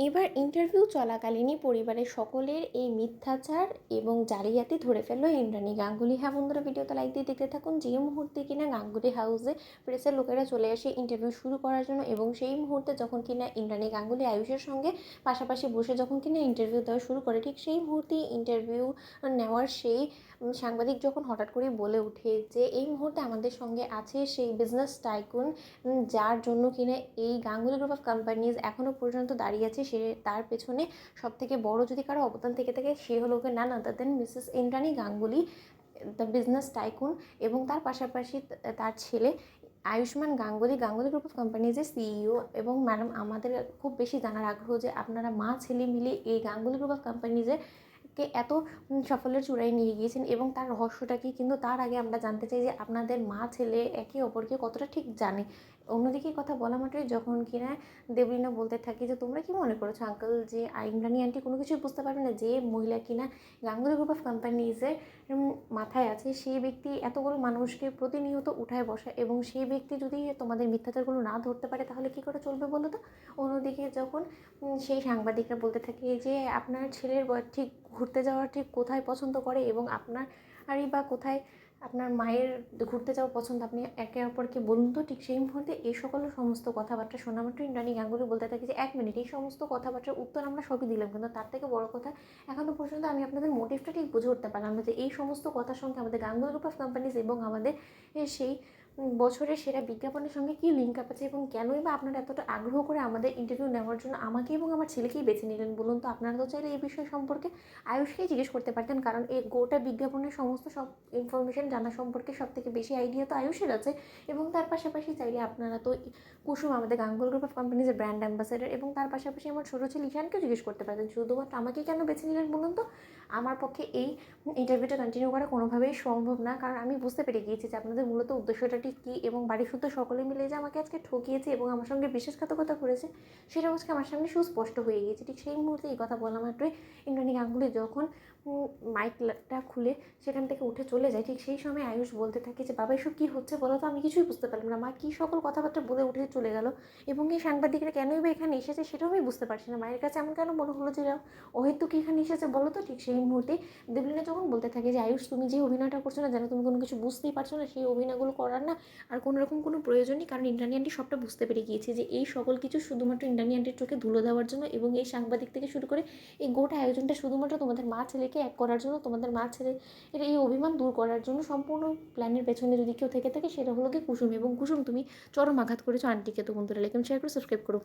এবার ইন্টারভিউ চলাকালীনই পরিবারের সকলের এই মিথ্যাচার এবং জালিয়াতি ধরে ফেললো ইন্দ্রাণী গাঙ্গুলি। হ্যাঁ বন্ধুরা, ভিডিওটা লাইক দিয়ে দেখতে থাকুন। যে মুহূর্তে কিনা গাঙ্গুলি হাউসে প্রেসের লোকেরা চলে আসে ইন্টারভিউ শুরু করার জন্য, এবং সেই মুহূর্তে যখন কিনা ইন্দ্রাণী গাঙ্গুলি আয়ুষের সঙ্গে পাশাপাশি বসে যখন কিনা ইন্টারভিউ দেওয়া শুরু করে, ঠিক সেই মুহূর্তেই ইন্টারভিউ নেওয়ার সেই সাংবাদিক যখন হঠাৎ করে বলে ওঠে যে এই মুহূর্তে আমাদের সঙ্গে আছে সেই বিজনেস টাইকুন, যার জন্য কিনা এই গাঙ্গুলি গ্রুপ অফ কোম্পানিজ এখনও পর্যন্ত দাঁড়িয়ে আছে, সে তার পেছনে সবথেকে বড় যদি কারো অবদান থেকে থাকে সে হলো none other than Mrs Indrani Ganguly, the business tycoon. এবং তার পাশাপাশি তার ছেলে আয়ুষ্মান গাঙ্গুলি, গাঙ্গুলি গ্রুপ অফ কোম্পানিজের সিইও। এবং ম্যাডাম, আমাদের খুব বেশি জানার আগ্রহ যে আপনারা মা ছেলে মিলে এই গাঙ্গুলি গ্রুপ অফ কোম্পানিজের কে এত সাফল্যের চূড়ায় নিয়ে গিয়েছেন এবং তার রহস্যটা কি। কিন্তু তার আগে আমরা জানতে চাই যে আপনাদের মা ছেলে একে অপরকে কতটা ঠিক জানে। অন্যদিকে কথা বলা মাত্রই যখন কিনা দেবলীনা বলতে থাকি যে তোমরা কি মনে করছো আঙ্কেল যে ইন্দ্রাণী আন্টি কোনো কিছুই বুঝতে পারবে না, যে মহিলা কিনা গাঙ্গুলি গ্রুপ অফ কোম্পানিজের মাথায় আছে, সেই ব্যক্তি এতগুলো মানুষকে প্রতিনিয়ত উঠায় বসা, এবং সেই ব্যক্তি যদি তোমাদের মিথ্যাচারগুলো না ধরতে পারে তাহলে কী করে চলবে বলো তো। অন্যদিকে যখন সেই সাংবাদিকরা বলতে থাকে যে আপনার ছেলের ঠিক ঘুরতে যাওয়া ঠিক কোথায় পছন্দ করে, এবং আপনার আরই বা কোথায় আপনার মায়ের ঘুরতে যাওয়া পছন্দ, আপনি একে অপরকে বলুন তো। ঠিক সেই মুহূর্তে এই সকল সমস্ত কথাবার্তা শোনা মাত্র ইন্দ্রাণী গাঙ্গুলি বলতে থাকে যে 1 মিনিট, এই সমস্ত কথাবার্তার উত্তর আমরা সবই দিলাম, কিন্তু তার থেকে বড় কথা এখনও পর্যন্ত আমি আপনাদের মোটিভটা ঠিক বুঝে উঠতে পারলাম না যে এই সমস্ত কথার সঙ্গে আমাদের গাঙ্গুলি গ্রুপ অফ কোম্পানিজ এবং আমাদের সেই বছরের সেরা বিজ্ঞাপনের সঙ্গে কী লিঙ্ক আপ আছে, এবং কেনই বা আপনারা এতটা আগ্রহ করে আমাদের ইন্টারভিউ নেওয়ার জন্য আমাকে এবং আমার ছেলেকেই বেছে নিলেন বলুন তো। আপনারা তো চাইলে এই বিষয় সম্পর্কে আয়ুষকেই জিজ্ঞেস করতে পারতেন, কারণ এই গোটা বিজ্ঞাপনের সমস্ত সব ইনফরমেশন জানা সম্পর্কে সবথেকে বেশি আইডিয়া তো আয়ুষের আছে। এবং তার পাশাপাশি চাইলে আপনারা তো কুসুম, আমাদের গাঙ্গুলি গ্রুপ অফ কোম্পানিজের ব্র্যান্ড অ্যাম্বাসেডার, এবং তার পাশাপাশি আমার ছোটো ছেলে ঈশানকেও জিজ্ঞেস করতে পারতেন। শুধুমাত্র আমাকে কেন বেছে নিলেন বলুন তো। আমার পক্ষে এই ইন্টারভিউটা কন্টিনিউ করা কোনোভাবেই সম্ভব না, কারণ আমি বুঝতে পেরে গিয়েছি যে আপনাদের মূলত উদ্দেশ্যটা ঠিক কী, এবং বাড়ির শুদ্ধ সকলে মিলে যে আমাকে আজকে ঠকিয়েছে এবং আমার সঙ্গে বিশ্বাসঘাতকতা করেছে সেটা আজকে আমার সামনে সুস্পষ্ট হয়ে গিয়েছে। ঠিক সেই মুহূর্তে এই কথা বলা মাত্রই ইন্দ্রাণী গাঙ্গুলি যখন মাইকটা খুলে সেখান থেকে উঠে চলে যায়, ঠিক সেই সময় আয়ুষ বলতে থাকে যে বাবা এসব কী হচ্ছে বলো তো, আমি কিছুই বুঝতে পারলাম না। মা কী সকল কথাবার্তা বলে উঠে চলে গেল, এবং এই সাংবাদিকরা কেনই বা এখানে এসেছে সেটাও আমি বুঝতে পারছি না। মায়ের কাছে এমন কেন মনে হলো যে অহেতুক এখানে এসেছে বলো তো। ঠিক সেই মুহূর্তে দেবলীনা যখন বলতে থাকে যে আয়ুষ, তুমি যে অভিনয়টা করছো না, যেন তুমি কোনো কিছু বুঝতেই পারছো না, সেই অভিনয়গুলো করার না আর কোনো রকম কোনো প্রয়োজন নেই, কারণ ইন্দ্রাণী আন্টি সবটা বুঝতে পেরে গিয়েছে যে এই সকল কিছু শুধুমাত্র ইন্দ্রাণী আন্টির চোখে ধুলো দেওয়ার জন্য, এবং এই সাংবাদিক থেকে শুরু করে এই গোটা আয়োজনটা শুধুমাত্র তোমাদের মা ছেলেকে এক করার জন্য, তোমাদের মা ছেলে এর এই অভিমান দূর করার জন্য। সম্পূর্ণ প্ল্যানের পেছনে যদি কেউ থেকে থাকে সেটা হলো কি কুসুম, এবং কুসুম তুমি চরম আঘাত করেছো আন্টিকে। তো বন্ধুরা লাইক শেয়ার করে সাবস্ক্রাইব করো।